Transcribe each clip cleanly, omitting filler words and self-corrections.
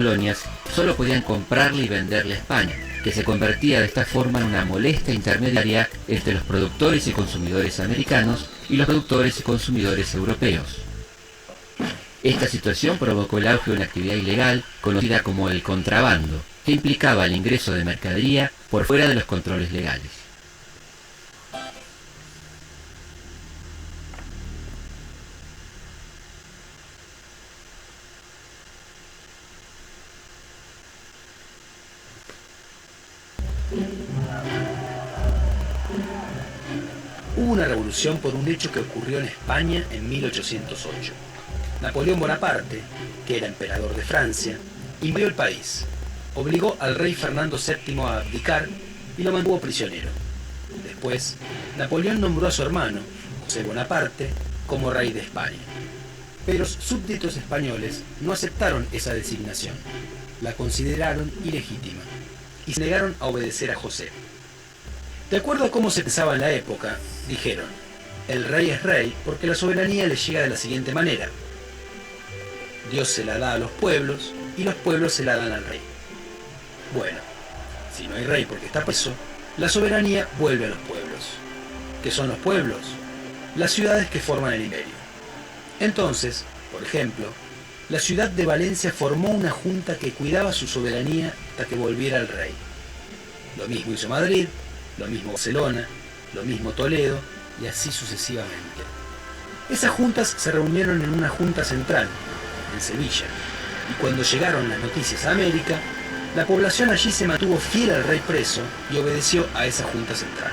colonias solo podían comprarle y venderle a España, que se convertía de esta forma en una molesta intermediaria entre los productores y consumidores americanos y los productores y consumidores europeos. Esta situación provocó el auge de una actividad ilegal conocida como el contrabando, que implicaba el ingreso de mercadería por fuera de los controles legales. Hubo una revolución por un hecho que ocurrió en España en 1808. Napoleón Bonaparte, que era emperador de Francia, invadió el país, obligó al rey Fernando VII a abdicar y lo mantuvo prisionero. Después, Napoleón nombró a su hermano, José Bonaparte, como rey de España. Pero los súbditos españoles no aceptaron esa designación, la consideraron ilegítima y se negaron a obedecer a José. De acuerdo a cómo se pensaba en la época, dijeron, el rey es rey porque la soberanía le llega de la siguiente manera. Dios se la da a los pueblos y los pueblos se la dan al rey. Bueno, si no hay rey porque está preso, la soberanía vuelve a los pueblos. ¿Qué son los pueblos? Las ciudades que forman el imperio. Entonces, por ejemplo, la ciudad de Valencia formó una junta que cuidaba su soberanía hasta que volviera el rey. Lo mismo hizo Madrid, lo mismo Barcelona, lo mismo Toledo, y así sucesivamente. Esas juntas se reunieron en una junta central, en Sevilla, y cuando llegaron las noticias a América, la población allí se mantuvo fiel al rey preso y obedeció a esa junta central.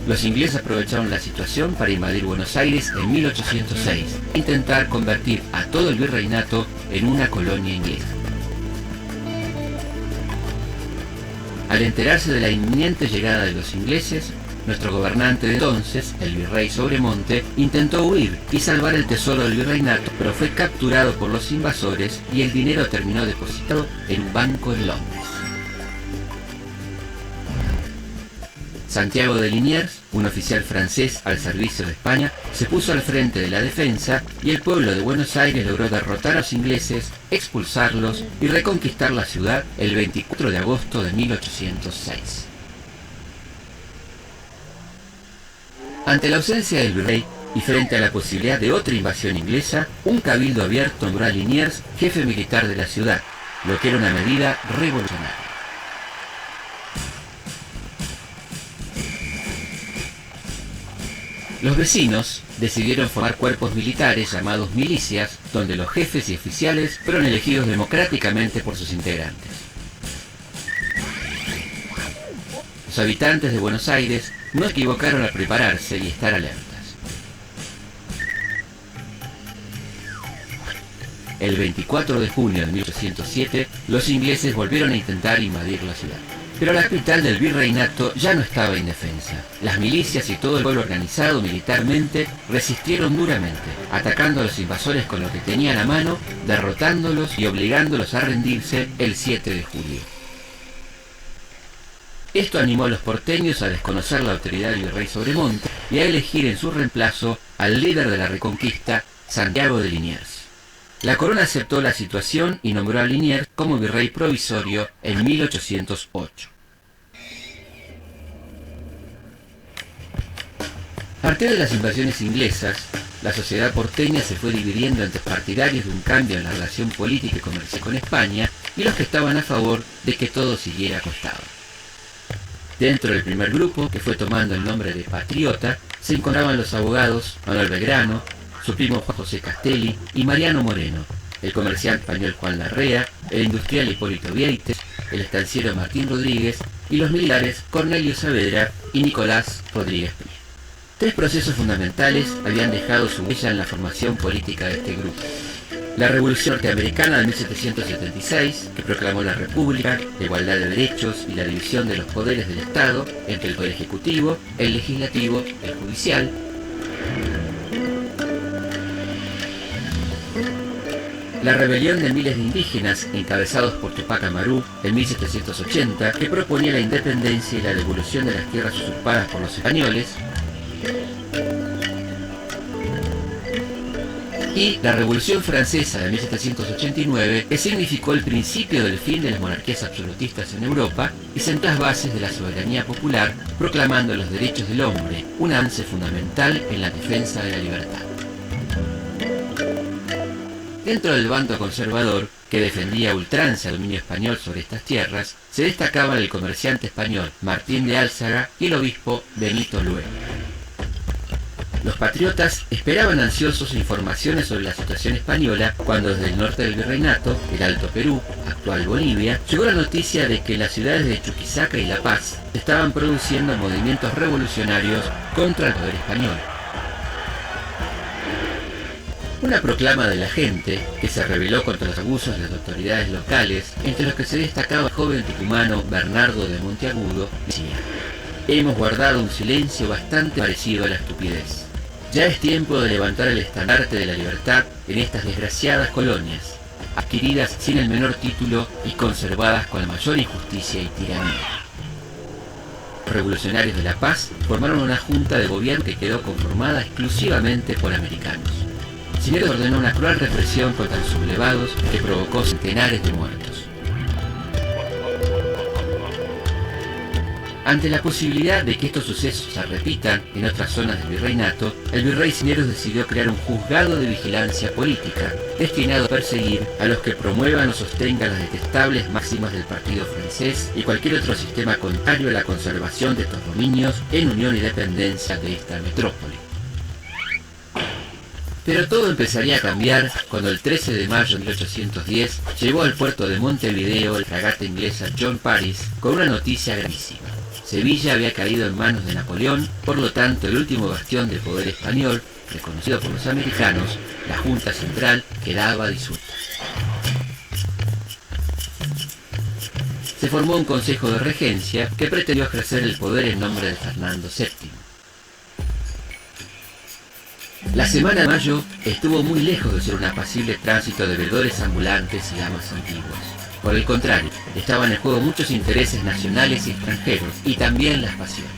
Los ingleses aprovecharon la situación para invadir Buenos Aires en 1806 e intentar convertir a todo el virreinato en una colonia inglesa. Al enterarse de la inminente llegada de los ingleses, nuestro gobernante de entonces, el virrey Sobremonte, intentó huir y salvar el tesoro del virreinato, pero fue capturado por los invasores y el dinero terminó depositado en un banco en Londres. Santiago de Liniers, un oficial francés al servicio de España, se puso al frente de la defensa y el pueblo de Buenos Aires logró derrotar a los ingleses, expulsarlos y reconquistar la ciudad el 24 de agosto de 1806. Ante la ausencia del virrey y frente a la posibilidad de otra invasión inglesa, un cabildo abierto nombró a Liniers jefe militar de la ciudad, lo que era una medida revolucionaria. Los vecinos decidieron formar cuerpos militares llamados milicias, donde los jefes y oficiales fueron elegidos democráticamente por sus integrantes. Los habitantes de Buenos Aires no se equivocaron al prepararse y estar alertas. El 24 de junio de 1807, los ingleses volvieron a intentar invadir la ciudad. Pero la capital del virreinato ya no estaba indefensa. Las milicias y todo el pueblo organizado militarmente resistieron duramente, atacando a los invasores con lo que tenían a mano, derrotándolos y obligándolos a rendirse el 7 de julio. Esto animó a los porteños a desconocer la autoridad del virrey Sobremonte y a elegir en su reemplazo al líder de la Reconquista, Santiago de Liniers. La corona aceptó la situación y nombró a Liniers como virrey provisorio en 1808. A partir de las invasiones inglesas, la sociedad porteña se fue dividiendo entre partidarios de un cambio en la relación política y comercial con España y los que estaban a favor de que todo siguiera acostado. Dentro del primer grupo, que fue tomando el nombre de Patriota, se encontraban los abogados Manuel Belgrano, su primo Juan José Castelli y Mariano Moreno, el comerciante español Juan Larrea, el industrial Hipólito Vieites, el estanciero Martín Rodríguez y los militares Cornelio Saavedra y Nicolás Rodríguez Pía. Tres procesos fundamentales habían dejado su huella en la formación política de este grupo. La Revolución Norteamericana de 1776, que proclamó la República, la igualdad de derechos y la división de los poderes del Estado entre el Poder Ejecutivo, el Legislativo y el Judicial. La rebelión de miles de indígenas, encabezados por Tupac Amaru en 1780, que proponía la independencia y la devolución de las tierras usurpadas por los españoles. Y la Revolución Francesa de 1789, que significó el principio del fin de las monarquías absolutistas en Europa y sentó las bases de la soberanía popular, proclamando los derechos del hombre, un avance fundamental en la defensa de la libertad. Dentro del bando conservador, que defendía a ultranza el dominio español sobre estas tierras, se destacaban el comerciante español Martín de Álzaga y el obispo Benito Luego. Los patriotas esperaban ansiosos informaciones sobre la situación española cuando desde el norte del virreinato, el Alto Perú, actual Bolivia, llegó la noticia de que en las ciudades de Chuquisaca y La Paz se estaban produciendo movimientos revolucionarios contra el poder español. Una proclama de la gente, que se rebeló contra los abusos de las autoridades locales, entre los que se destacaba el joven tucumano Bernardo de Monteagudo, decía: «Hemos guardado un silencio bastante parecido a la estupidez. Ya es tiempo de levantar el estandarte de la libertad en estas desgraciadas colonias, adquiridas sin el menor título y conservadas con la mayor injusticia y tiranía». Los revolucionarios de La Paz formaron una junta de gobierno que quedó conformada exclusivamente por americanos. Cisneros ordenó una cruel represión contra los sublevados que provocó centenares de muertos. Ante la posibilidad de que estos sucesos se repitan en otras zonas del virreinato, el virrey Cisneros decidió crear un juzgado de vigilancia política, destinado a perseguir a los que promuevan o sostengan las detestables máximas del partido francés y cualquier otro sistema contrario a la conservación de estos dominios en unión y dependencia de esta metrópoli. Pero todo empezaría a cambiar cuando el 13 de mayo de 1810 llegó al puerto de Montevideo la fragata inglesa John Paris con una noticia gravísima. Sevilla había caído en manos de Napoleón, por lo tanto el último bastión del poder español, reconocido por los americanos, la Junta Central, quedaba disuelta. Se formó un consejo de regencia que pretendió ejercer el poder en nombre de Fernando VII. La Semana de Mayo estuvo muy lejos de ser un apacible tránsito de bebedores ambulantes y amas antiguas. Por el contrario, estaban en juego muchos intereses nacionales y extranjeros, y también las pasiones.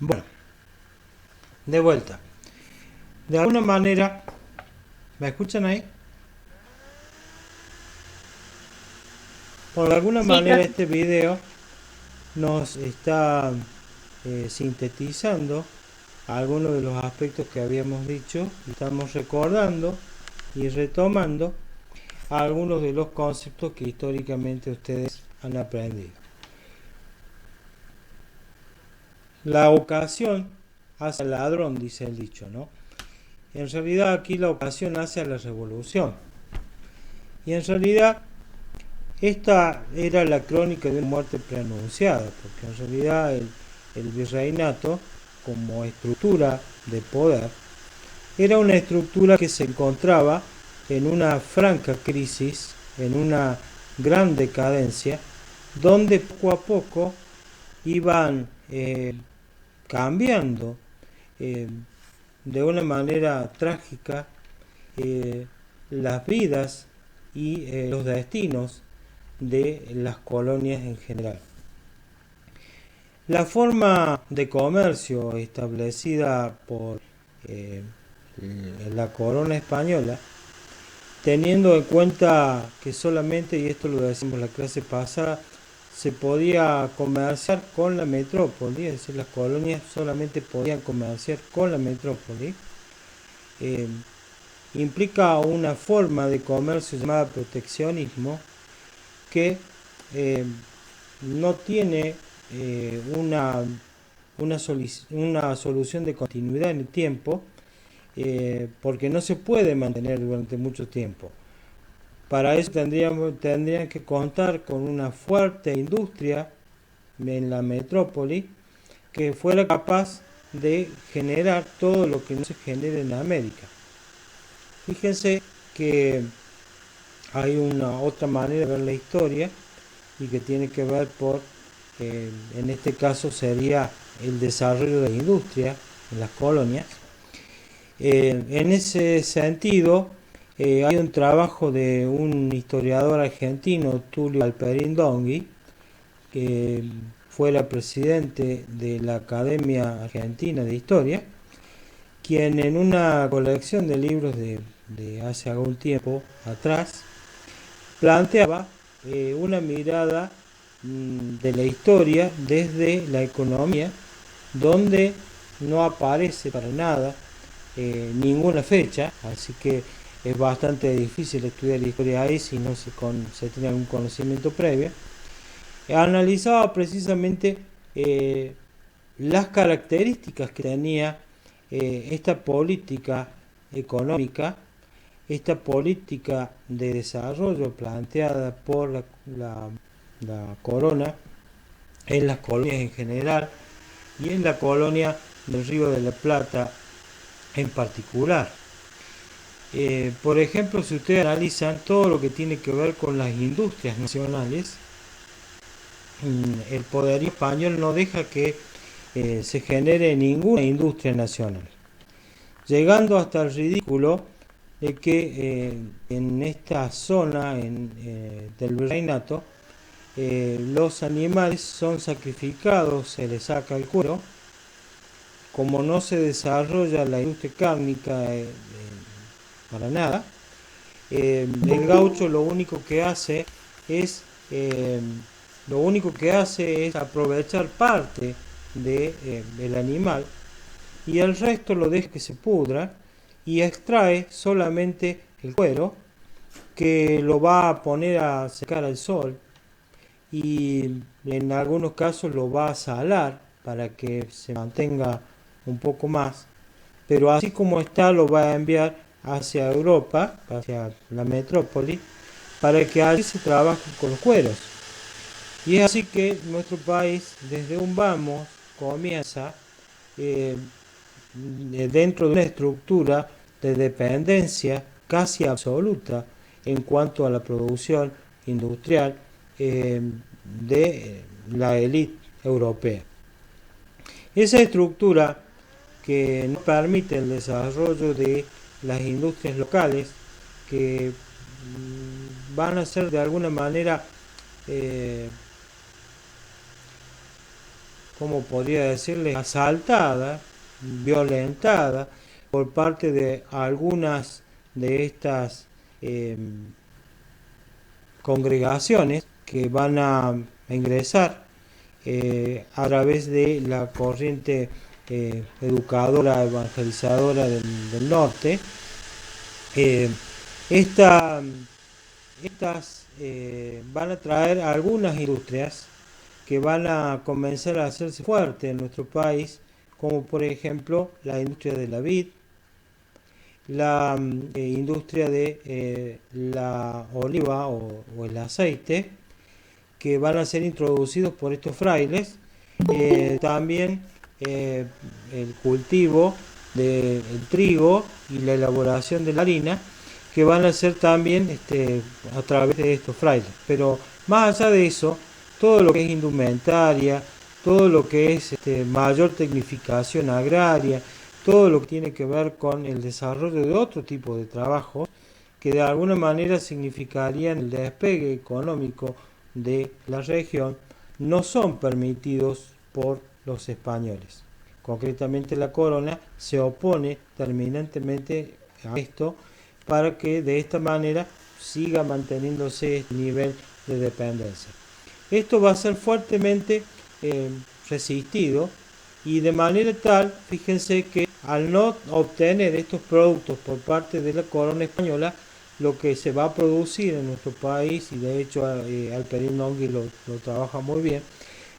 Bueno, de vuelta. De alguna manera, ¿me escuchan ahí? Por alguna manera este video nos está sintetizando algunos de los aspectos que habíamos dicho. Estamos recordando y retomando algunos de los conceptos que históricamente ustedes han aprendido. La ocasión hace al ladrón, dice el dicho, ¿no? En realidad aquí la ocasión hace a la revolución. Y en realidad esta era la crónica de una muerte preanunciada, porque en realidad el virreinato, como estructura de poder, era una estructura que se encontraba en una franca crisis, en una gran decadencia, donde poco a poco iban cambiando de una manera trágica las vidas y los destinos de las colonias en general. La forma de comercio establecida por la corona española, teniendo en cuenta que solamente, y esto lo decimos la clase pasada, se podía comerciar con la metrópoli, es decir, las colonias solamente podían comerciar con la metrópoli, implica una forma de comercio llamada proteccionismo que no tiene una solución de continuidad en el tiempo, porque no se puede mantener durante mucho tiempo. Para eso tendrían que contar con una fuerte industria en la metrópoli que fuera capaz de generar todo lo que no se genera en América. Fíjense que hay una otra manera de ver la historia y que tiene que ver en este caso sería el desarrollo de la industria en las colonias. En ese sentido, hay un trabajo de un historiador argentino, Tulio Alperín Dongui, que fuera presidente de la Academia Argentina de Historia, quien en una colección de libros de hace algún tiempo atrás planteaba una mirada de la historia desde la economía, donde no aparece para nada ninguna fecha, así que es bastante difícil estudiar la historia ahí si no se tiene algún conocimiento previo. Analizaba precisamente las características que tenía esta política económica, esta política de desarrollo planteada por la corona en las colonias en general y en la colonia del Río de la Plata en particular. Por ejemplo, si ustedes analizan todo lo que tiene que ver con las industrias nacionales, el poderío español no deja que se genere ninguna industria nacional, llegando hasta el ridículo de que en esta zona del virreinato los animales son sacrificados, se les saca el cuero. Como no se desarrolla la industria cárnica para nada, el gaucho lo único que hace es aprovechar parte del animal y el resto lo deja que se pudra y extrae solamente el cuero, que lo va a poner a secar al sol y en algunos casos lo va a salar para que se mantenga un poco más, pero así como está lo va a enviar hacia Europa, hacia la metrópoli, para que allí se trabaje con los cueros. Y es así que nuestro país desde un vamos comienza dentro de una estructura de dependencia casi absoluta en cuanto a la producción industrial de la élite europea. Esa estructura que no permite el desarrollo de las industrias locales, que van a ser de alguna manera, como podría decirles, asaltada, violentada por parte de algunas de estas congregaciones que van a ingresar a través de la corriente educadora, evangelizadora del norte. Estas van a traer algunas industrias que van a comenzar a hacerse fuertes en nuestro país, como por ejemplo la industria de la vid, la industria de la oliva o el aceite, que van a ser introducidos por estos frailes. También el cultivo del trigo y la elaboración de la harina, que van a ser también a través de estos frailes. Pero más allá de eso, todo lo que es indumentaria, todo lo que es mayor tecnificación agraria todo lo que tiene que ver con el desarrollo de otro tipo de trabajos que de alguna manera significarían el despegue económico de la región, no son permitidos por los españoles. Concretamente la corona se opone terminantemente a esto para que de esta manera siga manteniéndose este nivel de dependencia. Esto va a ser fuertemente resistido y de manera tal, fíjense que al no obtener estos productos por parte de la corona española, lo que se va a producir en nuestro país, y de hecho Alperín Nongui lo trabaja muy bien,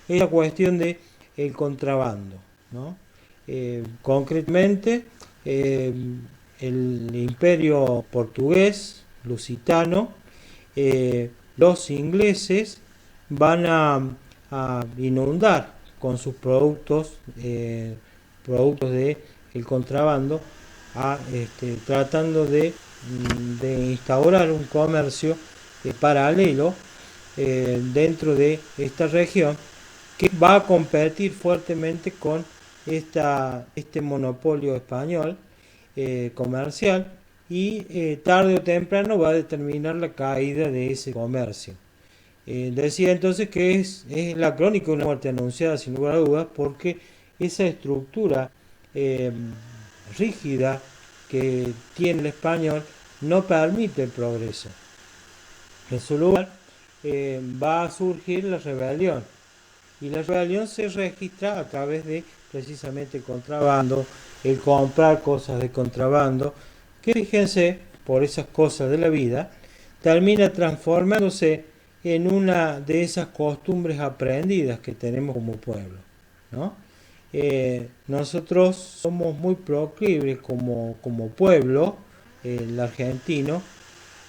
es la cuestión de el contrabando, ¿no? Concretamente, el imperio portugués, lusitano, los ingleses van a inundar con sus productos de el contrabando, tratando de instaurar un comercio paralelo dentro de esta región que va a competir fuertemente con este monopolio español comercial y tarde o temprano va a determinar la caída de ese comercio. Decía entonces que es la crónica de una muerte anunciada sin lugar a dudas, porque esa estructura rígida que tiene el español no permite el progreso. En su lugar va a surgir la rebelión, y la rebelión se registra a través de precisamente el contrabando, el comprar cosas de contrabando, que fíjense, por esas cosas de la vida, termina transformándose en una de esas costumbres aprendidas que tenemos como pueblo, ¿no? Nosotros somos muy proclives como pueblo, el argentino,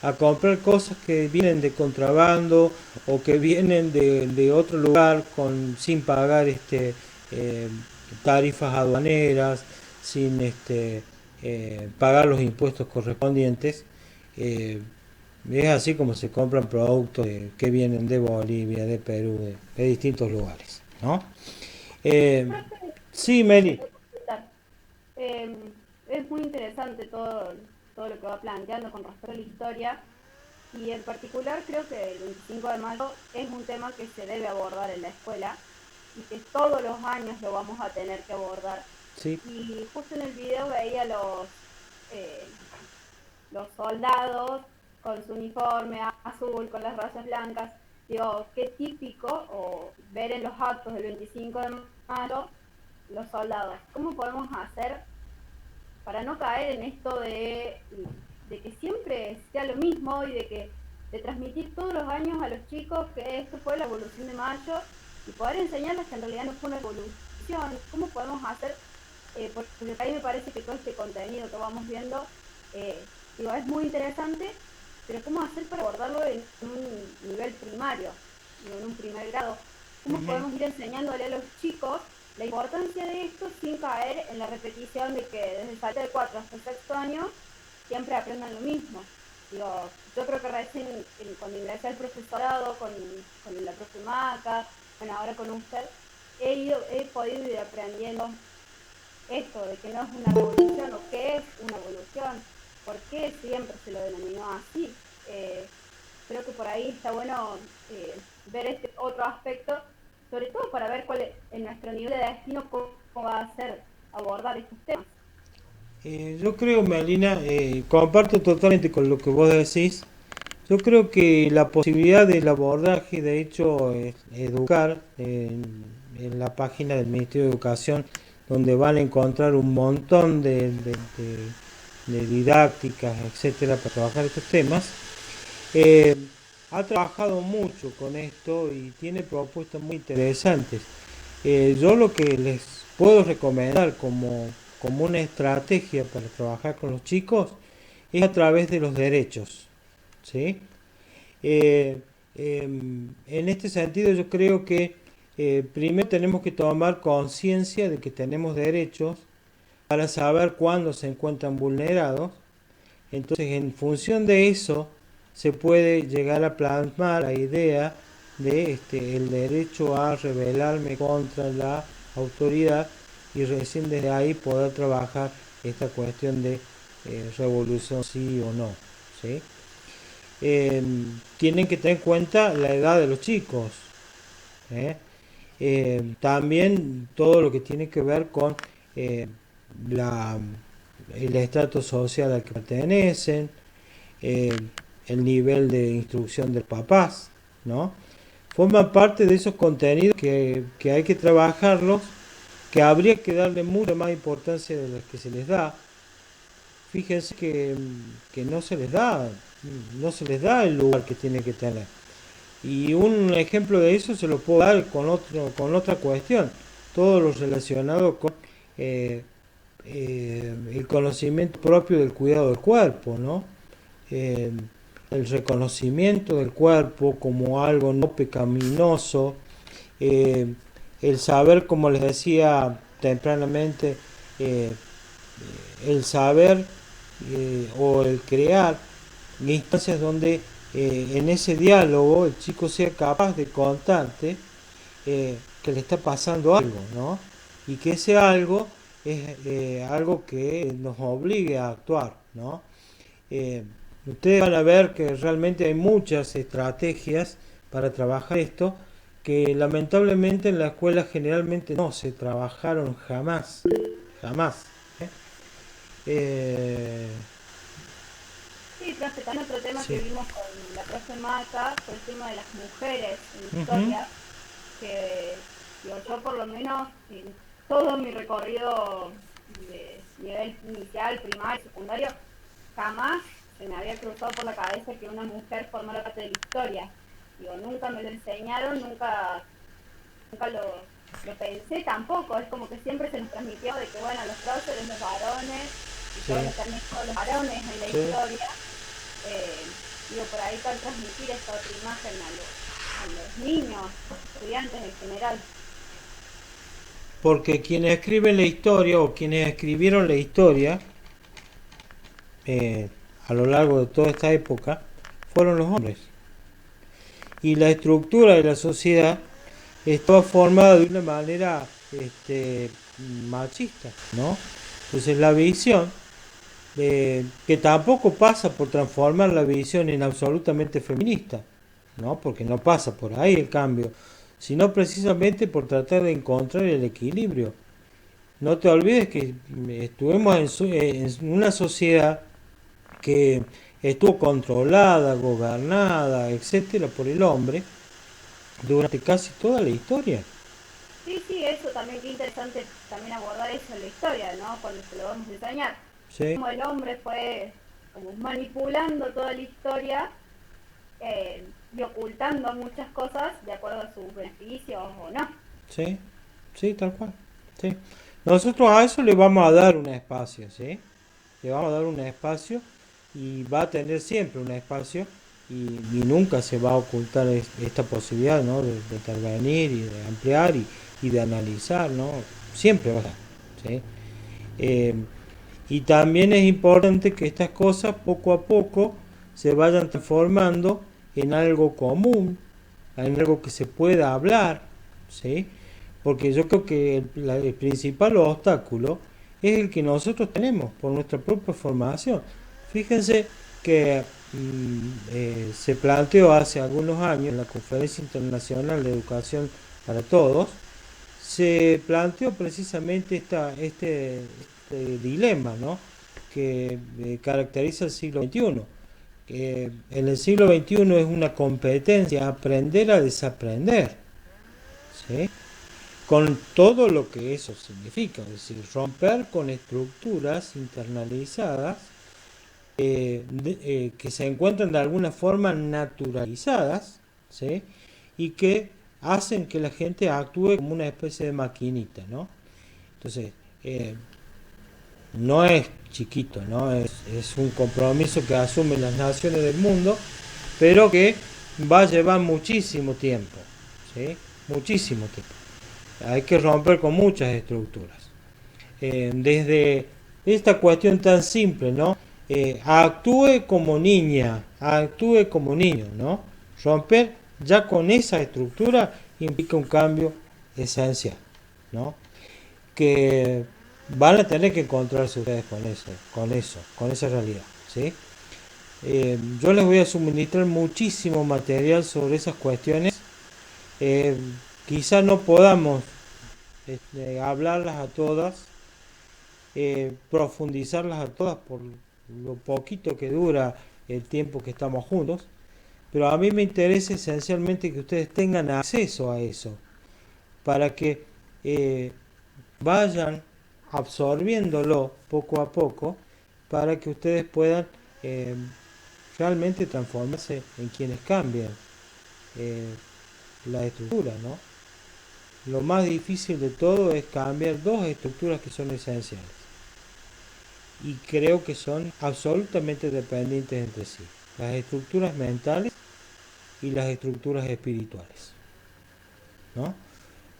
a comprar cosas que vienen de contrabando o que vienen de otro lugar sin pagar tarifas aduaneras, sin pagar los impuestos correspondientes. Es así como se compran productos que vienen de Bolivia, de Perú, de distintos lugares, ¿no? Sí, Meli. Es muy interesante todo lo que va planteando con respecto a la historia, y en particular creo que el 25 de mayo es un tema que se debe abordar en la escuela y que todos los años lo vamos a tener que abordar. Sí. Y justo en el video veía los soldados con su uniforme azul, con las rayas blancas. Digo, qué típico o ver en los actos del 25 de mayo los soldados. ¿Cómo podemos hacer para no caer en esto de que siempre sea lo mismo y de transmitir todos los años a los chicos que esto fue la evolución de mayo y poder enseñarles que en realidad no fue una evolución? ¿Cómo podemos hacer? Porque ahí me parece que todo este contenido que vamos viendo es muy interesante, pero ¿cómo hacer para abordarlo en un nivel primario, en un primer grado? ¿Cómo podemos ir enseñándole a los chicos la importancia de esto sin caer en la repetición de que desde el salto de 4 hasta el 6º año siempre aprendan lo mismo? Yo creo que recién cuando ingresé al profesorado con la profe Maca, bueno, ahora con usted, he podido ir aprendiendo esto de que no es una revolución, o qué es una evolución, por qué siempre se lo denominó así. Creo que por ahí está bueno ver este otro aspecto, sobre todo para ver cuál es en nuestro nivel de destino, cómo va a ser abordar estos temas. Yo creo, Melina, comparto totalmente con lo que vos decís. Yo creo que la posibilidad del abordaje, de hecho, educar en la página del Ministerio de Educación, donde van a encontrar un montón de didácticas, etcétera, para trabajar estos temas, ha trabajado mucho con esto y tiene propuestas muy interesantes. Yo lo que les puedo recomendar como una estrategia para trabajar con los chicos es a través de los derechos, ¿sí? En este sentido yo creo que primero tenemos que tomar conciencia de que tenemos derechos para saber cuándo se encuentran vulnerados. Entonces, en función de eso se puede llegar a plasmar la idea de el derecho a rebelarme contra la autoridad y recién desde ahí poder trabajar esta cuestión de revolución sí o no, ¿sí? Tienen que tener en cuenta la edad de los chicos, ¿eh? También todo lo que tiene que ver con eh, la, el estrato social al que pertenecen, eh, el nivel de instrucción de papás, ¿no? Forman parte de esos contenidos que hay que trabajarlos, que habría que darle mucha más importancia de la que se les da. Fíjense que no se les da el lugar que tiene que tener. Y un ejemplo de eso se lo puedo dar con otra cuestión, todo lo relacionado con el conocimiento propio del cuidado del cuerpo, ¿no? Eh, el reconocimiento del cuerpo como algo no pecaminoso, eh, el saber, como les decía tempranamente, eh, el saber o el crear instancias donde en ese diálogo el chico sea capaz de contarte que le está pasando algo, ¿no? Y que ese algo es algo que nos obligue a actuar, ¿no? Eh, Ustedes van a ver que realmente hay muchas estrategias para trabajar esto que lamentablemente en la escuela generalmente no se trabajaron jamás, jamás. ¿eh? Eh, Sí, profe, también otro tema que sí. vimos con la profe Mata fue el tema de las mujeres en Ujú. historia, que digo, yo por lo menos en todo mi recorrido de nivel inicial, primario, secundario, jamás se me había cruzado por la cabeza que una mujer formara parte de la historia. Digo, nunca me lo enseñaron, nunca lo pensé tampoco, es como que siempre se nos transmitió de que bueno, los próceres, los varones, y Sí, todos los varones en la sí. historia, eh, digo, por ahí para transmitir esta otra imagen a los niños, estudiantes en general. Porque quienes escriben la historia o quienes escribieron la historia eh, a lo largo de toda esta época fueron los hombres. Y la estructura de la sociedad estaba formada de una manera machista, ¿no? Entonces la visión, que tampoco pasa por transformar la visión en absolutamente feminista, ¿no? Porque no pasa por ahí el cambio, sino precisamente por tratar de encontrar el equilibrio. No te olvides que estuvimos en una sociedad que estuvo controlada, gobernada, etcétera, por el hombre durante casi toda la historia. Sí, sí, eso también, qué interesante también abordar eso en la historia, ¿no? Cuando se lo vamos a enseñar. ¿Sí? Como el hombre fue como manipulando toda la historia y ocultando muchas cosas de acuerdo a sus beneficios o no. ¿Sí? Sí, tal cual. ¿Sí? Nosotros a eso le vamos a dar un espacio, ¿sí? Le vamos a dar un espacio y va a tener siempre un espacio y nunca se va a ocultar esta posibilidad, ¿no? De intervenir y de ampliar y de analizar, ¿no? Siempre va a estar, ¿sí? Eh, y también es importante que estas cosas poco a poco se vayan transformando en algo común, en algo que se pueda hablar, ¿sí? Porque yo creo que el principal obstáculo es el que nosotros tenemos por nuestra propia formación. Fíjense que se planteó hace algunos años en la Conferencia Internacional de Educación para Todos, se planteó precisamente este dilema, ¿no? Que caracteriza el siglo XXI. Que en el siglo XXI es una competencia aprender a desaprender, ¿sí? Con todo lo que eso significa, es decir, romper con estructuras internalizadas que se encuentran de alguna forma naturalizadas, ¿sí? Y que hacen que la gente actúe como una especie de maquinita, ¿no? Entonces, no es chiquito, ¿no? Es un compromiso que asumen las naciones del mundo, pero que va a llevar muchísimo tiempo, ¿sí? Muchísimo tiempo. Hay que romper con muchas estructuras. Desde esta cuestión tan simple, ¿no? Actúe como niña, actúe como niño, ¿no? Romper ya con esa estructura implica un cambio esencial, ¿no? que van a tener que encontrarse ustedes con esa realidad, ¿sí? Yo les voy a suministrar muchísimo material sobre esas cuestiones. Eh, Quizá no podamos hablarlas a todas, profundizarlas a todas por lo poquito que dura el tiempo que estamos juntos, pero a mí me interesa esencialmente que ustedes tengan acceso a eso, para que vayan absorbiéndolo poco a poco, para que ustedes puedan eh, realmente transformarse en quienes cambian eh, la estructura, ¿no? Lo más difícil de todo es cambiar dos estructuras que son esenciales y creo que son absolutamente dependientes entre sí: las estructuras mentales y las estructuras espirituales, ¿no?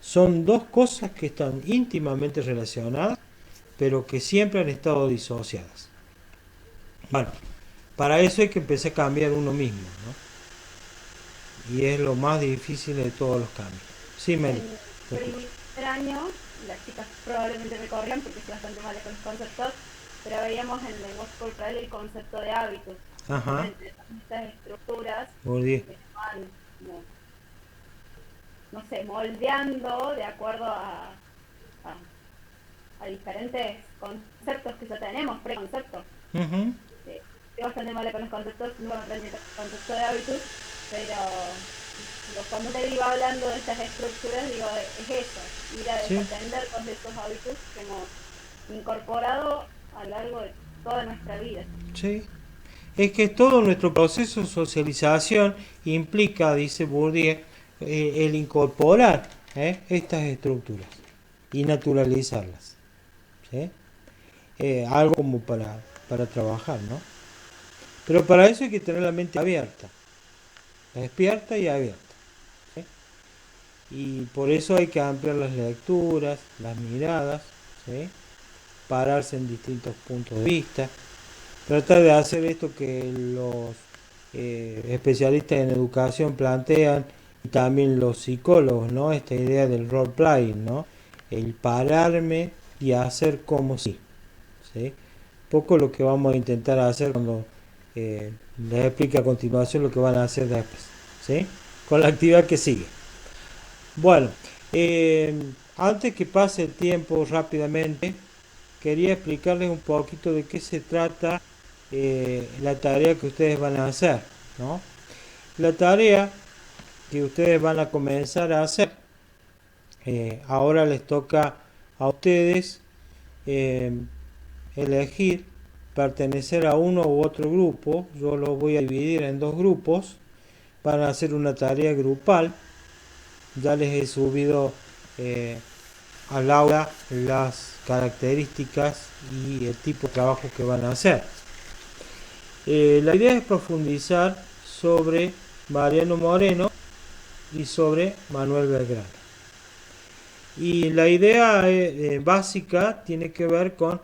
Son dos cosas que están íntimamente relacionadas, pero que siempre han estado disociadas. Bueno, para eso hay que empezar a cambiar uno mismo, ¿no? Y es lo más difícil de todos los cambios. Sí, Meli. El primer año, las chicas probablemente me corrían porque estoy bastante mal con los conceptos, pero veíamos en el lenguaje corporal el concepto de hábitos. Ajá. Estas estructuras Muy bien. que se van, como, no sé, moldeando de acuerdo a diferentes conceptos que ya tenemos, preconceptos. Uh-huh. Estoy bastante mala con los conceptos, no aprendí el concepto de hábitos, pero cuando te iba hablando de estas estructuras, digo, es eso, ir a desatender todos estos hábitos que hemos incorporado a lo largo de toda nuestra vida. Sí. Es que todo nuestro proceso de socialización implica, dice Bourdieu, el incorporar estas estructuras y naturalizarlas, ¿sí? Algo como para trabajar, ¿no? Pero para eso hay que tener la mente abierta, despierta y abierta, ¿sí? Y por eso hay que ampliar las lecturas, las miradas, ¿sí? Pararse en distintos puntos de vista, tratar de hacer esto que los especialistas en educación plantean, y también los psicólogos, ¿no? Esta idea del role playing, ¿no? El pararme y hacer como si, ¿sí? Poco lo que vamos a intentar hacer cuando les explique a continuación lo que van a hacer después, ¿sí? Con la actividad que sigue. Bueno, antes que pase el tiempo rápidamente, quería explicarles un poquito de qué se trata la tarea que ustedes van a hacer, ¿no? La tarea que ustedes van a comenzar a hacer, ahora les toca a ustedes elegir pertenecer a uno u otro grupo. Yo los voy a dividir en dos grupos. Van a hacer una tarea grupal. Ya les he subido al aula las características y el tipo de trabajo que van a hacer. La idea es profundizar sobre Mariano Moreno y sobre Manuel Belgrano. Y la idea básica tiene que ver con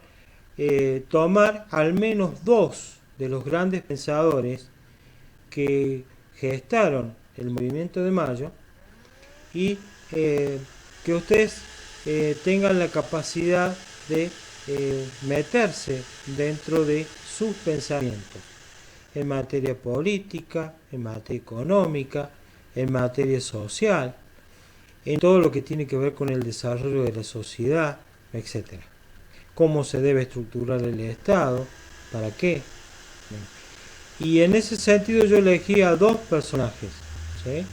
tomar al menos dos de los grandes pensadores que gestaron el movimiento de Mayo y que ustedes tengan la capacidad de meterse dentro de sus pensamientos en materia política, en materia económica, en materia social, en todo lo que tiene que ver con el desarrollo de la sociedad, etc. Cómo se debe estructurar el Estado, para qué. Y en ese sentido yo elegí a dos personajes, ¿sí?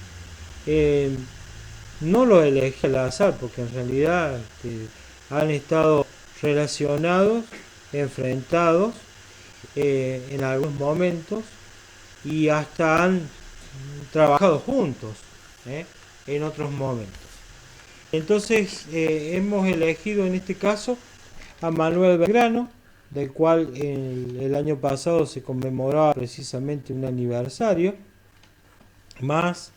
No los elegí al azar, porque en realidad han estado relacionados, enfrentados en algunos momentos y hasta han trabajado juntos en otros momentos. Entonces hemos elegido en este caso a Manuel Belgrano, del cual el año pasado se conmemoraba precisamente un aniversario más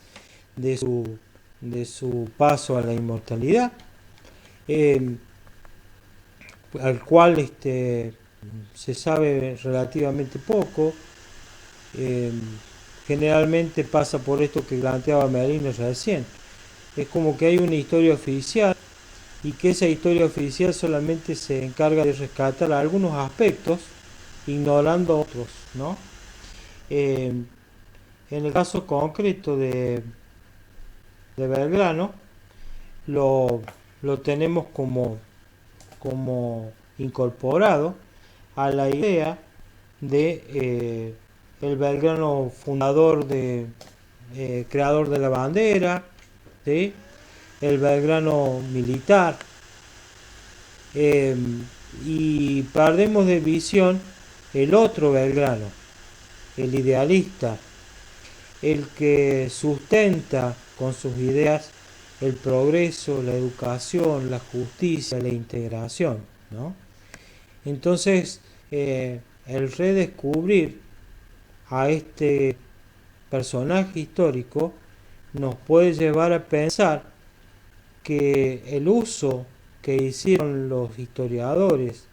de su paso a la inmortalidad, al cual se sabe relativamente poco. Generalmente pasa por esto que planteaba Merino recién. Es como que hay una historia oficial y que esa historia oficial solamente se encarga de rescatar algunos aspectos, ignorando otros, ¿no? En el caso concreto de Belgrano, lo tenemos como incorporado a la idea de el Belgrano fundador creador de la bandera, ¿sí? El Belgrano militar, y perdemos de visión el otro Belgrano, el idealista, el que sustenta con sus ideas el progreso, la educación, la justicia, la integración, ¿no? Entonces, el redescubrir a este personaje histórico nos puede llevar a pensar que el uso que hicieron los historiadores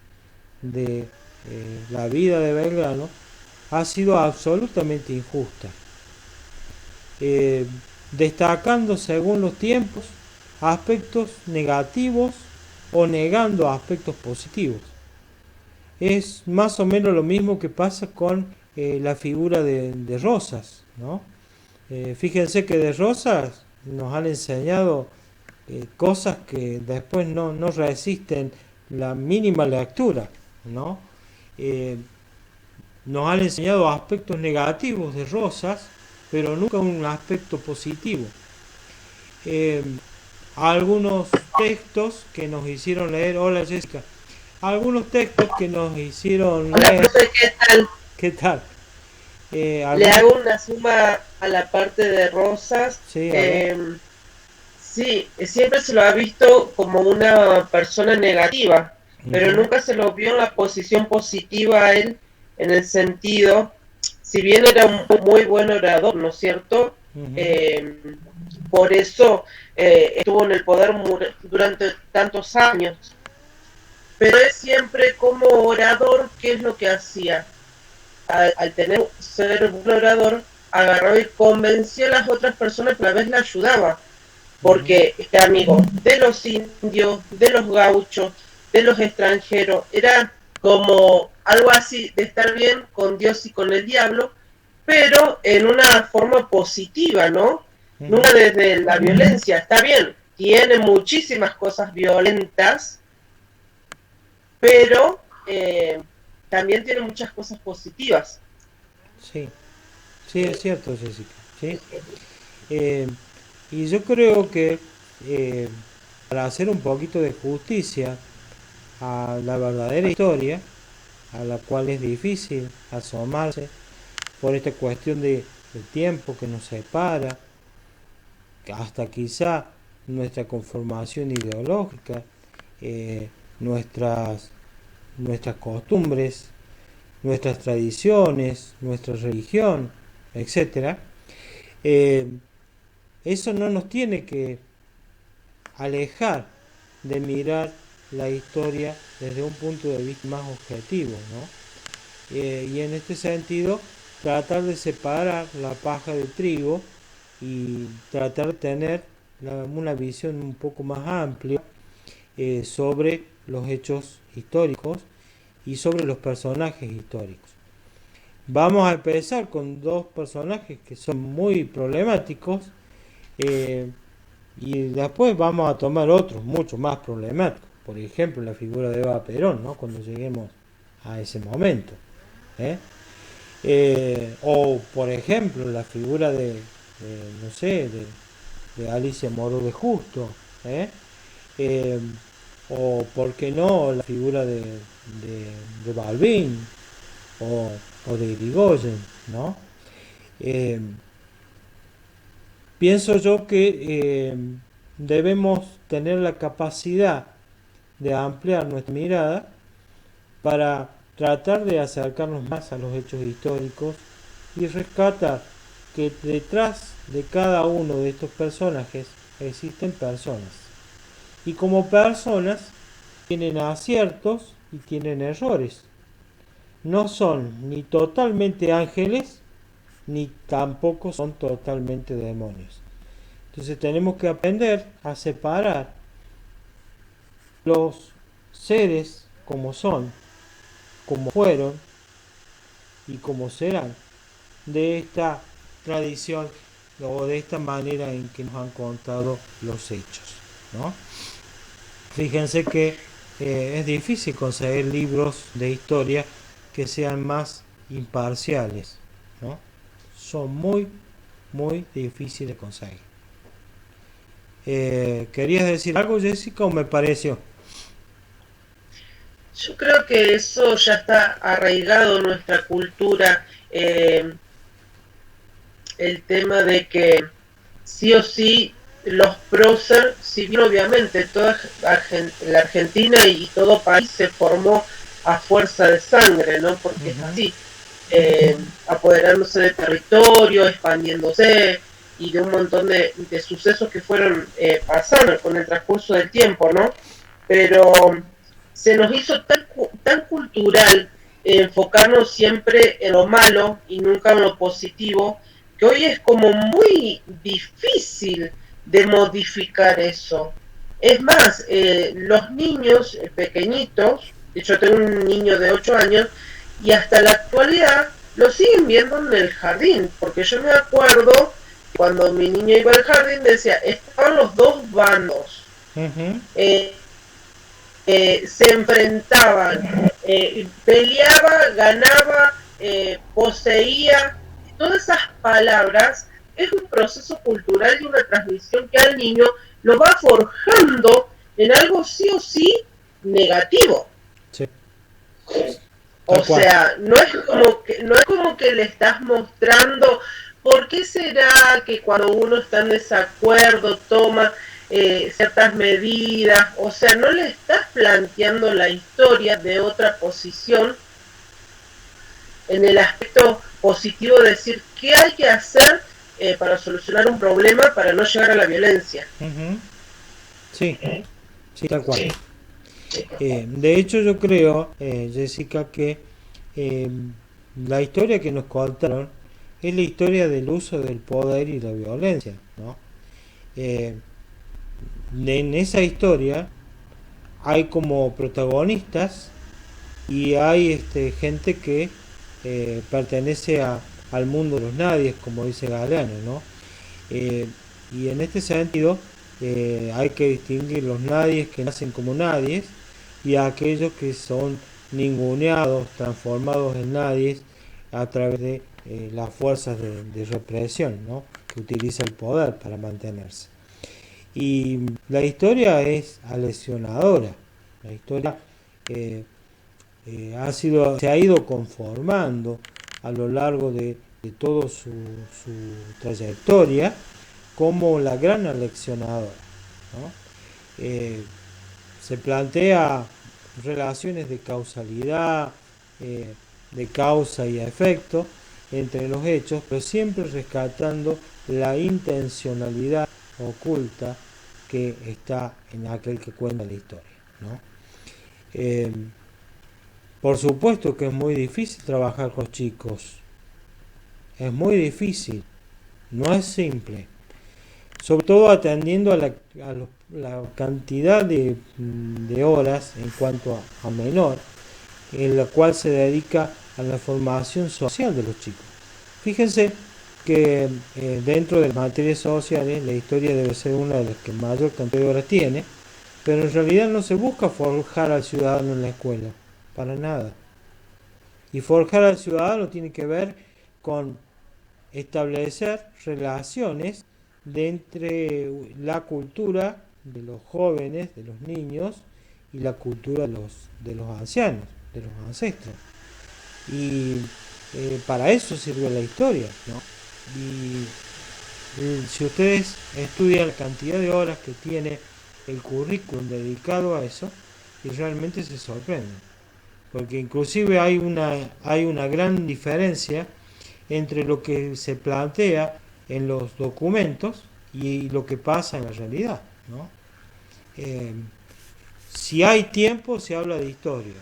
de la vida de Belgrano ha sido absolutamente injusta, destacando según los tiempos aspectos negativos o negando aspectos positivos. Es más o menos lo mismo que pasa con la figura de Rosas, ¿no? Fíjense que de Rosas nos han enseñado cosas que después no resisten la mínima lectura, ¿no? Nos han enseñado aspectos negativos de Rosas, pero nunca un aspecto positivo. Algunos textos que nos hicieron leer, hola Jessica, algunos textos que nos hicieron leer, ¿Qué tal? ¿qué tal? Le hago una suma a la parte de Rosas. Sí, sí, siempre se lo ha visto como una persona negativa, pero nunca se lo vio en la posición positiva a él, en el sentido, si bien era un muy buen orador, ¿no es cierto? Por eso estuvo en el poder durante tantos años. Pero es siempre como orador, ¿qué es lo que hacía? Al ser un orador, agarró y convenció a las otras personas, pero a la vez la ayudaba, porque era amigo de los indios, de los gauchos, de los extranjeros, era como algo así de estar bien con Dios y con el diablo, pero en una forma positiva, ¿no? Nunca desde la violencia. Está bien, tiene muchísimas cosas violentas, pero también tiene muchas cosas positivas. Sí, sí, es cierto, Jessica, ¿sí? Y yo creo que para hacer un poquito de justicia a la verdadera historia, a la cual es difícil asomarse por esta cuestión del tiempo que nos separa, hasta quizá nuestra conformación ideológica, nuestras costumbres, nuestras tradiciones, nuestra religión, etc. Eso no nos tiene que alejar de mirar la historia desde un punto de vista más objetivo, ¿no? Y en este sentido, tratar de separar la paja del trigo y tratar de tener una visión un poco más amplia sobre los hechos históricos y sobre los personajes históricos. Vamos a empezar con dos personajes que son muy problemáticos, y después vamos a tomar otros mucho más problemáticos. Por ejemplo, la figura de Eva Perón, ¿no? Cuando lleguemos a ese momento. O, por ejemplo, la figura de Alicia Moro de Justo. O, ¿por qué no?, la figura de Balbín o de Irigoyen, ¿no? Pienso yo que debemos tener la capacidad de ampliar nuestra mirada para tratar de acercarnos más a los hechos históricos y rescatar que detrás de cada uno de estos personajes existen personas. Y como personas tienen aciertos y tienen errores. No son ni totalmente ángeles, ni tampoco son totalmente demonios. Entonces tenemos que aprender a separar los seres como son, como fueron y como serán de esta tradición o de esta manera en que nos han contado los hechos, ¿no? Fíjense que es difícil conseguir libros de historia que sean más imparciales, ¿no? Son muy, muy difíciles de conseguir. ¿Querías decir algo, Jessica, o me pareció? Yo creo que eso ya está arraigado en nuestra cultura, el tema de que sí o sí los próceres, si bien obviamente toda la Argentina y todo país se formó a fuerza de sangre, ¿no? Porque es así, apoderándose de territorio, expandiéndose y de un montón de sucesos que fueron pasando con el transcurso del tiempo, ¿no? Pero se nos hizo tan cultural enfocarnos siempre en lo malo y nunca en lo positivo, que hoy es como muy difícil de modificar eso. Es más, los niños pequeñitos, yo tengo un niño de 8 años, y hasta la actualidad lo siguen viendo en el jardín, porque yo me acuerdo cuando mi niño iba al jardín, decía, estaban los dos bandos. Se enfrentaban, peleaba, ganaba, poseía, todas esas palabras es un proceso cultural y una transmisión que al niño lo va forjando en algo sí o sí negativo. Sí. O sea, no es como que le estás mostrando por qué será que cuando uno está en desacuerdo toma ciertas medidas, o sea, no le estás planteando la historia de otra posición en el aspecto positivo de decir qué hay que hacer para solucionar un problema para no llegar a la violencia. Sí, sí, tal cual. De hecho yo creo, Jessica, que la historia que nos contaron es la historia del uso del poder y la violencia, ¿no? En esa historia hay como protagonistas y hay gente que pertenece al mundo de los nadies, como dice Galeano, ¿no? Y en este sentido hay que distinguir los nadies que nacen como nadies y a aquellos que son ninguneados, transformados en nadies a través de las fuerzas de represión, ¿no? Que utiliza el poder para mantenerse. Y la historia es aleccionadora. La historia se ha ido conformando a lo largo de toda su trayectoria como la gran aleccionadora, ¿no? Se plantea relaciones de causalidad, de causa y efecto entre los hechos, pero siempre rescatando la intencionalidad oculta que está en aquel que cuenta la historia, ¿no? Por supuesto que es muy difícil trabajar con chicos, es muy difícil, no es simple, sobre todo atendiendo a la cantidad de horas en cuanto a menor, en la cual se dedica a la formación social de los chicos. Fíjense que dentro de las materias sociales la historia debe ser una de las que mayor cantidad de horas tiene, pero en realidad no se busca forjar al ciudadano en la escuela, para nada. Y forjar al ciudadano tiene que ver con establecer relaciones entre la cultura de los jóvenes, de los niños, y la cultura de los ancianos, de los ancestros. Y para eso sirve la historia, ¿no? Y si ustedes estudian la cantidad de horas que tiene el currículum dedicado a eso, y realmente se sorprenden, porque inclusive hay una gran diferencia entre lo que se plantea en los documentos y lo que pasa en la realidad, ¿no? Si hay tiempo se habla de historia,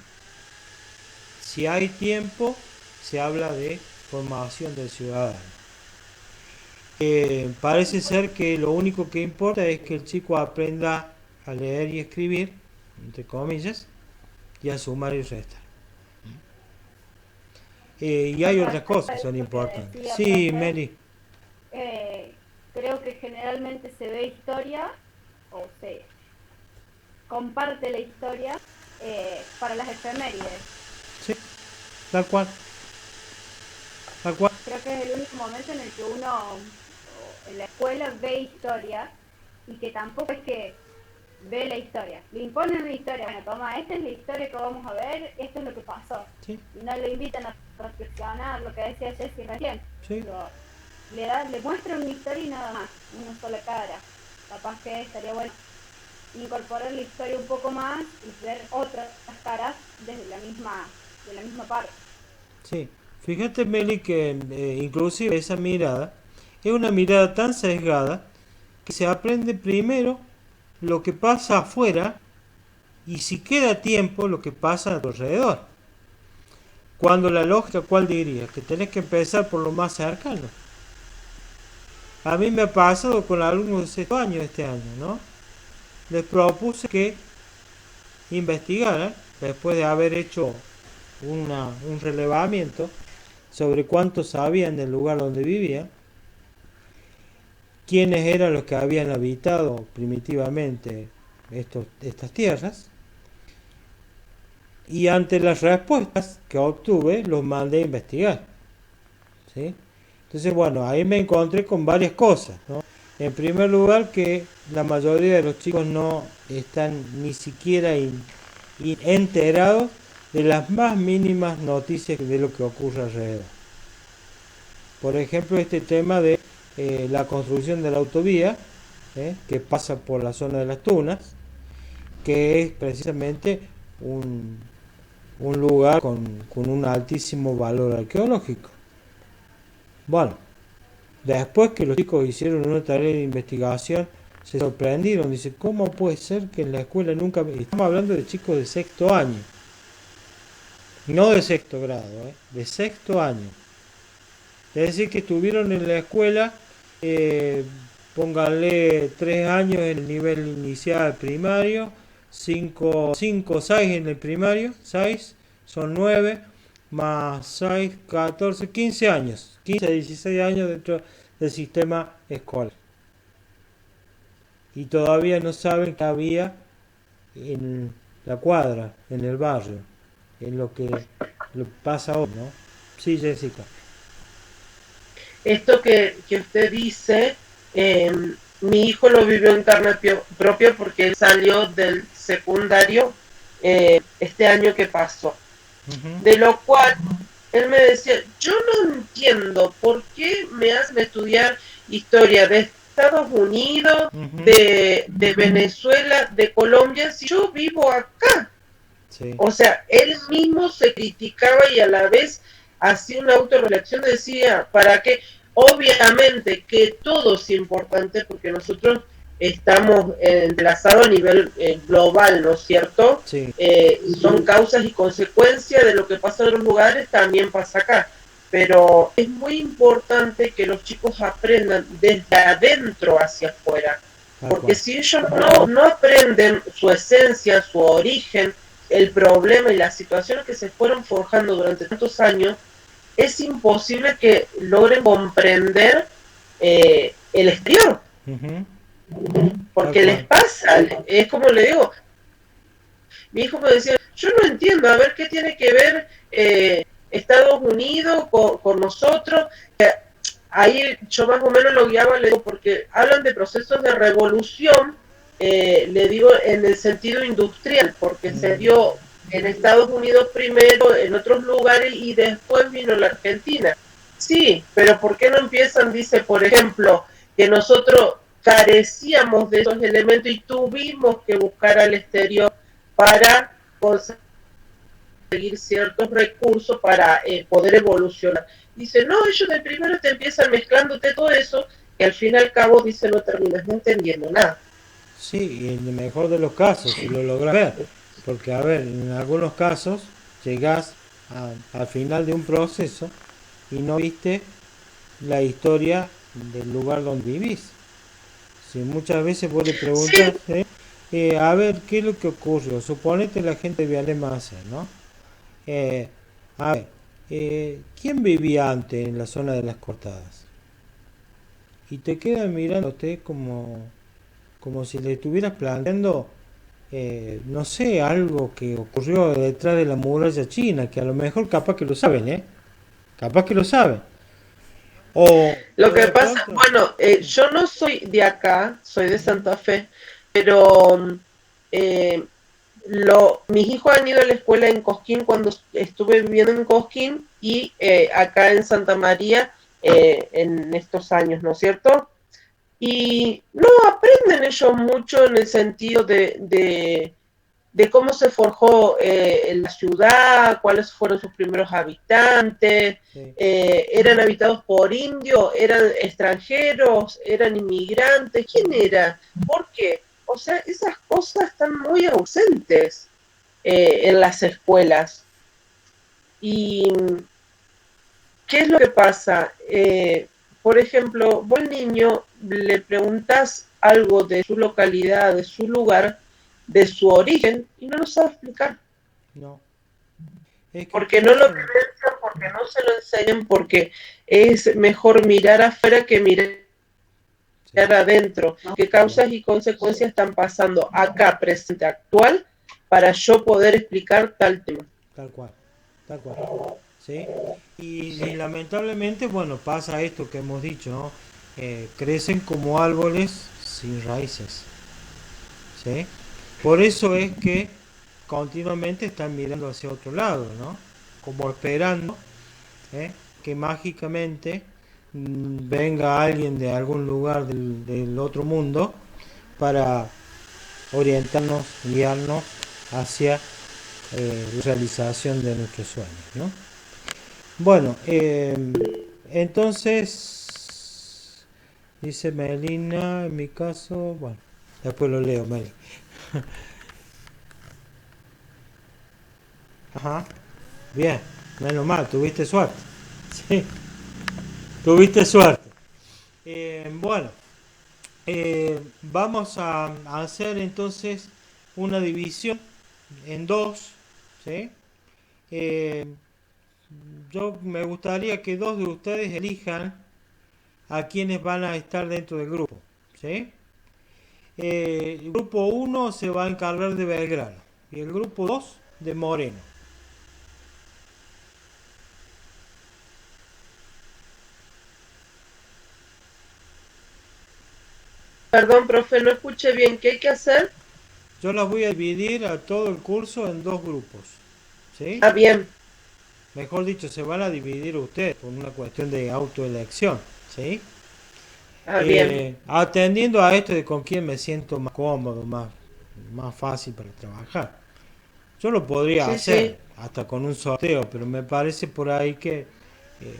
si hay tiempo se habla de formación del ciudadano. Parece ser que lo único que importa es que el chico aprenda a leer y escribir, entre comillas, y a sumar y restar. Y hay otras cosas que son importantes. Sí, Mary. Creo que generalmente se ve historia o se comparte la historia para las efemérides. Sí, tal cual. Tal cual. Creo que es el único momento en el que uno en la escuela ve historia y que tampoco es que ve la historia. Le imponen una historia, bueno, toma, esta es la historia que vamos a ver, esto es lo que pasó. Sí. Y no le invitan a reflexionar lo que decía Jessy recién. Sí. Le muestran una historia y nada más, una sola cara. Capaz que estaría bueno incorporar la historia un poco más y ver otras caras desde de la misma parte. Sí, fíjate Meli que inclusive esa mirada es una mirada tan sesgada que se aprende primero lo que pasa afuera y si queda tiempo lo que pasa a tu alrededor. Cuando la lógica, ¿cuál diría? Que tenés que empezar por lo más cercano. A mí me ha pasado con alumnos de sexto año este año, ¿no? Les propuse que investigaran, después de haber hecho un relevamiento sobre cuántos sabían del lugar donde vivían, quiénes eran los que habían habitado primitivamente estas tierras, y ante las respuestas que obtuve los mandé a investigar, ¿sí? Entonces, bueno, ahí me encontré con varias cosas, ¿no? En primer lugar, que la mayoría de los chicos no están ni siquiera enterados de las más mínimas noticias de lo que ocurre alrededor. Por ejemplo, este tema de la construcción de la autovía, que pasa por la zona de las Tunas, que es precisamente un lugar con un altísimo valor arqueológico. Bueno, después que los chicos hicieron una tarea de investigación, se sorprendieron. Dice, ¿cómo puede ser que en la escuela nunca... Estamos hablando de chicos de sexto año, no de sexto grado, de sexto año. Es decir, que estuvieron en la escuela, pónganle 3 años en el nivel inicial primario, 5 o 6 en el primario, 6 son 9, más 6, 14, 15 años, 15 a 16 años dentro del sistema escolar. Y todavía no saben qué había en la cuadra, en el barrio, en lo que pasa hoy, ¿no? Sí, Jessica. Esto que usted dice, mi hijo lo vivió en carne propia porque él salió del secundario este año que pasó. De lo cual él me decía, yo no entiendo por qué me hacen estudiar historia de Estados Unidos, de Venezuela, de Colombia, si yo vivo acá. Sí. O sea, él mismo se criticaba y a la vez hacía una autorreflexión, decía, ¿para qué? Obviamente que todo es importante porque nosotros estamos entrelazados a nivel global, ¿no es cierto? Sí. Son causas y consecuencias de lo que pasa en otros lugares, también pasa acá. Pero es muy importante que los chicos aprendan desde adentro hacia afuera. Porque si ellos no aprenden su esencia, su origen, el problema y las situaciones que se fueron forjando durante tantos años, es imposible que logren comprender el exterior. Porque les pasa, es como le digo, mi hijo me decía, yo no entiendo, a ver qué tiene que ver Estados Unidos con nosotros. Ahí yo más o menos lo guiaba, le digo, porque hablan de procesos de revolución, le digo en el sentido industrial, porque se dio en Estados Unidos primero, en otros lugares, y después vino la Argentina. Sí, pero ¿por qué no empiezan? Dice, por ejemplo, que nosotros carecíamos de esos elementos y tuvimos que buscar al exterior para conseguir ciertos recursos para poder evolucionar. Dice, no, ellos de primero te empiezan mezclándote todo eso, que al fin y al cabo, dice, no terminas no entendiendo nada. Sí, y en el mejor de los casos, si lo logras ver. Porque, a ver, en algunos casos llegás al final de un proceso y no viste la historia del lugar donde vivís. Si muchas veces vos le preguntas, A ver, ¿qué es lo que ocurrió? Suponete la gente de Vialema Macer, ¿no? Eh, a ver, ¿quién vivía antes en la zona de las cortadas? Y te quedan mirándote como si le estuvieras planteando, no sé, algo que ocurrió detrás de la muralla china, que a lo mejor capaz que lo saben, ¿eh? Capaz que lo saben. Lo O que de pasa, pronto, bueno, yo no soy de acá, soy de Santa Fe, pero eh, mis hijos han ido a la escuela en Cosquín cuando estuve viviendo en Cosquín y acá en Santa María en estos años, ¿no es cierto? Y no aprenden ellos mucho en el sentido de cómo se forjó la ciudad, cuáles fueron sus primeros habitantes, sí, eran habitados por indios, eran extranjeros, eran inmigrantes, ¿quién era? ¿Por qué? O sea, esas cosas están muy ausentes en las escuelas. ¿Y qué es lo que pasa? Por ejemplo, vos al niño le preguntas algo de su localidad, de su lugar, de su origen, y no lo sabe explicar. no. Es que Porque por no lo eso, vivencian, porque no se lo enseñan, porque es mejor mirar afuera que mirar sí, adentro. ¿Qué causas y consecuencias están pasando acá, presente, actual, para yo poder explicar tal tema? tal cual, tal cual. ¿Sí? Y lamentablemente, bueno, pasa esto que hemos dicho, ¿no? Crecen como árboles sin raíces, ¿sí? Por eso es que continuamente están mirando hacia otro lado, ¿no? Como esperando, ¿eh? Que mágicamente venga alguien de algún lugar del otro mundo para orientarnos, guiarnos hacia la realización de nuestros sueños, ¿no? Bueno, entonces, dice Melina, en mi caso, bueno, después lo leo, Meli. Ajá, bien, menos mal, tuviste suerte. Sí, tuviste suerte. Bueno, vamos a hacer entonces una división en dos, ¿sí? Eh, yo me gustaría que dos de ustedes elijan a quienes van a estar dentro del grupo, ¿sí? El grupo uno se va a encargar de Belgrano y el grupo 2 de Moreno. Perdón, profe, no escuché bien. ¿Qué hay que hacer? Yo las voy a dividir a todo el curso en dos grupos, ¿sí? Ah, bien. Mejor dicho, se van a dividir ustedes por una cuestión de autoelección, ¿sí? Ah, bien. Atendiendo a esto de con quién me siento más cómodo, más fácil para trabajar. Yo lo podría Sí, hacer sí. hasta con un sorteo, pero me parece por ahí que,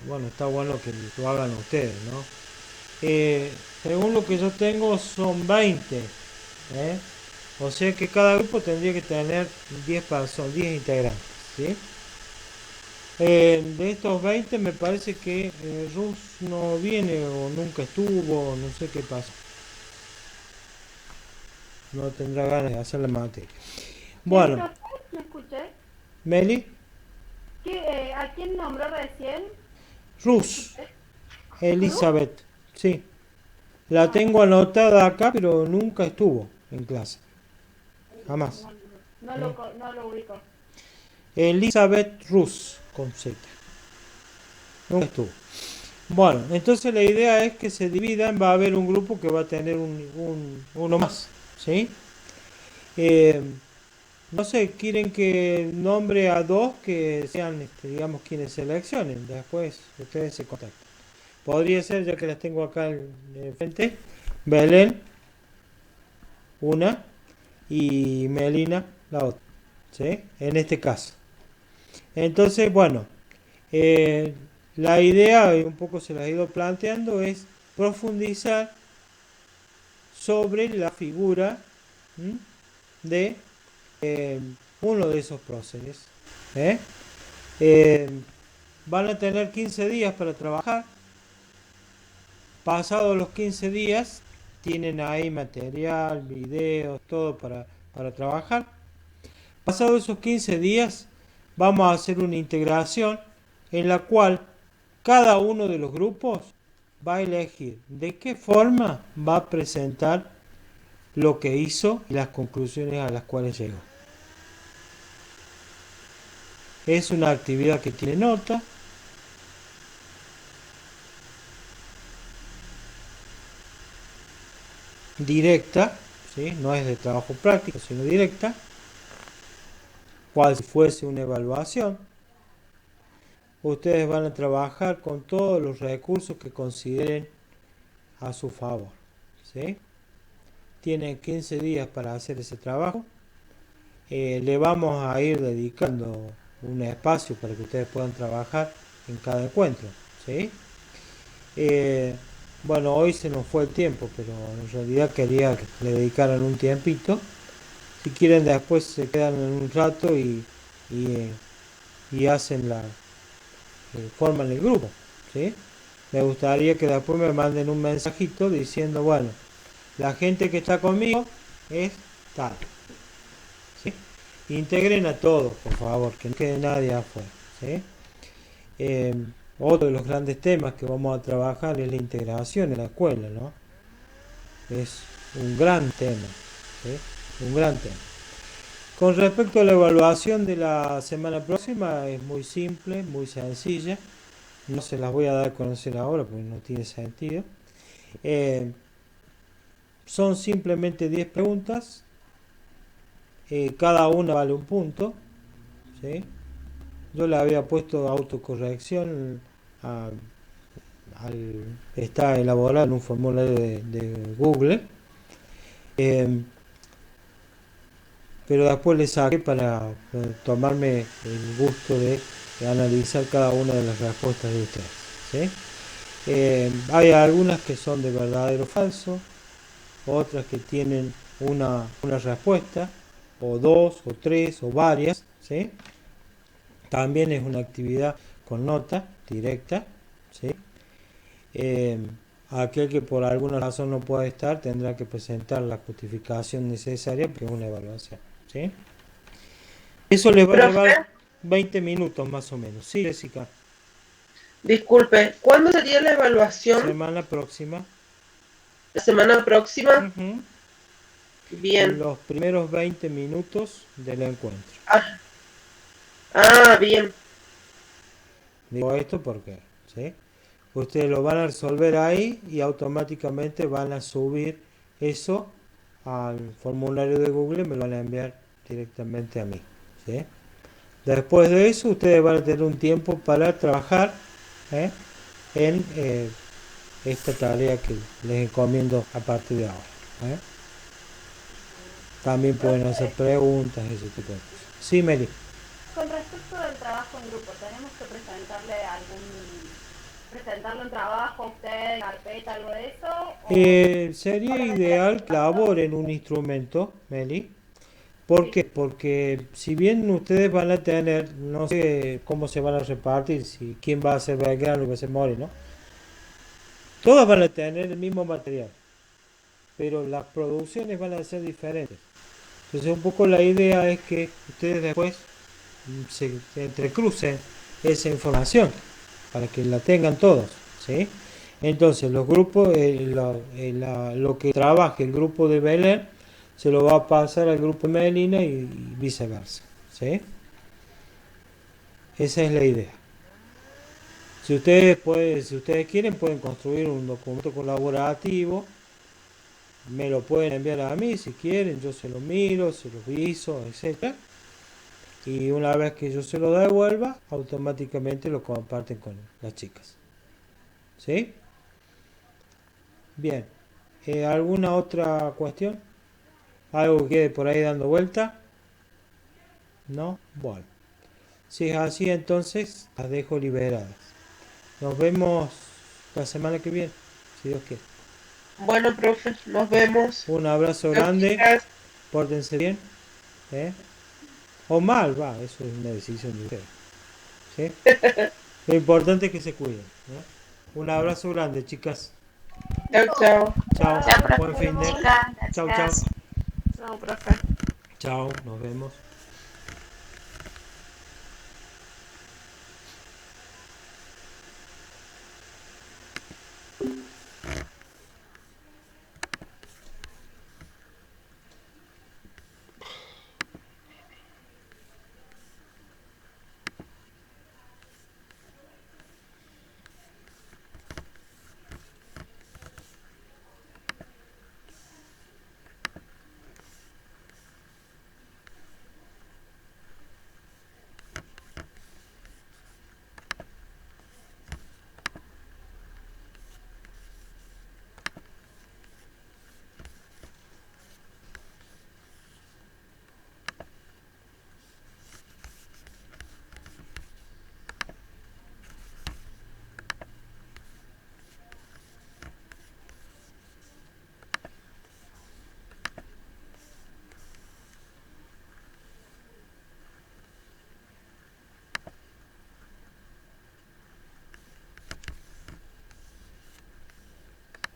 bueno, está bueno que lo hagan ustedes, ¿no? Según lo que yo tengo son 20, ¿eh? O sea que cada grupo tendría que tener 10 personas, 10 integrantes, ¿sí? De estos 20 me parece que Rus no viene o nunca estuvo, no sé qué pasa. No tendrá ganas de hacer la materia. ¿Quién, Bueno, profe? ¿Me escuché? Meli, ¿A quién nombró recién? ¿Me Rus, escuché? ¿Cruz? Elizabeth, sí. La Ah, tengo anotada acá, pero nunca estuvo en clase. Jamás. no, no, ¿Eh? no lo ubico. Elizabeth Rus, con Z. Nunca estuvo. Bueno, entonces la idea es que se dividan, va a haber un grupo que va a tener uno más, ¿sí? Eh, no sé, quieren que nombre a dos que sean, digamos, quienes seleccionen. Después ustedes se contactan. Podría ser, ya que las tengo acá frente, Belén, una, y Melina, la otra, ¿sí? En este caso. Entonces, bueno, eh, la idea, y un poco se la he ido planteando, es profundizar sobre la figura, ¿m?, de eh, uno de esos próceres. ¿eh? Eh, Van a tener 15 días para trabajar. Pasados los 15 días, tienen ahí material, videos, todo para trabajar. Pasados esos 15 días vamos a hacer una integración en la cual cada uno de los grupos va a elegir de qué forma va a presentar lo que hizo y las conclusiones a las cuales llegó. Es una actividad que tiene nota. Directa, ¿sí? No es de trabajo práctico, sino directa, cual si fuese una evaluación. Ustedes van a trabajar con todos los recursos que consideren a su favor, ¿sí? Tienen 15 días para hacer ese trabajo. Le vamos a ir dedicando un espacio para que ustedes puedan trabajar en cada encuentro, ¿sí? Bueno, hoy se nos fue el tiempo, pero en realidad quería que le dedicaran un tiempito. Si quieren, después se quedan en un rato y hacen forman el grupo, ¿sí? Me gustaría que después me manden un mensajito diciendo, bueno, la gente que está conmigo es tal, ¿sí? Integren a todos, por favor, que no quede nadie afuera, ¿sí? Otro de los grandes temas que vamos a trabajar es la integración en la escuela, ¿no? Es un gran tema, ¿sí? Un gran tema. Con respecto a la evaluación de la semana próxima, es muy simple, muy sencilla. No se las voy a dar a conocer ahora porque no tiene sentido. Son simplemente 10 preguntas. Cada una vale un punto, ¿sí? Yo le había puesto autocorrección, está elaborado en un formulario de Google, pero después le saqué para tomarme el gusto de analizar cada una de las respuestas de ustedes, ¿sí? Hay algunas que son de verdadero o falso, otras que tienen una respuesta, o dos, o tres, o varias, ¿sí? También es una actividad con nota directa, ¿sí? Aquel que por alguna razón no pueda estar tendrá que presentar la justificación necesaria, porque es una evaluación, ¿sí? Eso les va a llevar 20 minutos más o menos. Sí, Jessica. Disculpe, ¿cuándo sería la evaluación? Semana próxima. ¿La semana próxima? Bien. Los primeros 20 minutos del encuentro. Bien. Digo esto porque, ¿sí? Ustedes lo van a resolver ahí y automáticamente van a subir eso al formulario de Google y me lo van a enviar directamente a mí, ¿sí? Después de eso ustedes van a tener un tiempo para trabajar en esta tarea que les encomiendo a partir de ahora, También pueden hacer preguntas, ese tipo de cosas. Sí, Meli. Con respecto al trabajo en grupo, ¿tenemos que presentarle un trabajo a usted, carpeta, algo de eso? Sería ideal que elaboren un instrumento, Meli. ¿Por qué? Porque si bien ustedes van a tener, no sé cómo se van a repartir, si quién va a ser Belgrano y va a ser Mori, ¿no? Todas van a tener el mismo material, pero las producciones van a ser diferentes. Entonces un poco la idea es que ustedes después se entrecrucen esa información para que la tengan todos, ¿sí? Entonces los grupos, lo que trabaje el grupo de Belén se lo va a pasar al grupo de Melina y viceversa, ¿sí? Esa es la idea. Si ustedes quieren, pueden construir un documento colaborativo, me lo pueden enviar a mí si quieren, yo se lo miro, se lo viso, etc. Y una vez que yo se lo devuelva, automáticamente lo comparten con las chicas, ¿sí? Bien. ¿Alguna otra cuestión? ¿Algo que quede por ahí dando vuelta? ¿No? Bueno. Si es así, entonces las dejo liberadas. Nos vemos la semana que viene, si Dios quiere. Bueno, profe, nos vemos. Un abrazo grande. Pórtense bien. O mal, eso es una decisión de ustedes, ¿sí? Lo importante es que se cuiden. Un abrazo grande, chicas. Chao, chao. Chao, Chao, profe. buen fin de. Chicas, Chao, chao. gracias. No, profe. Chao, nos vemos.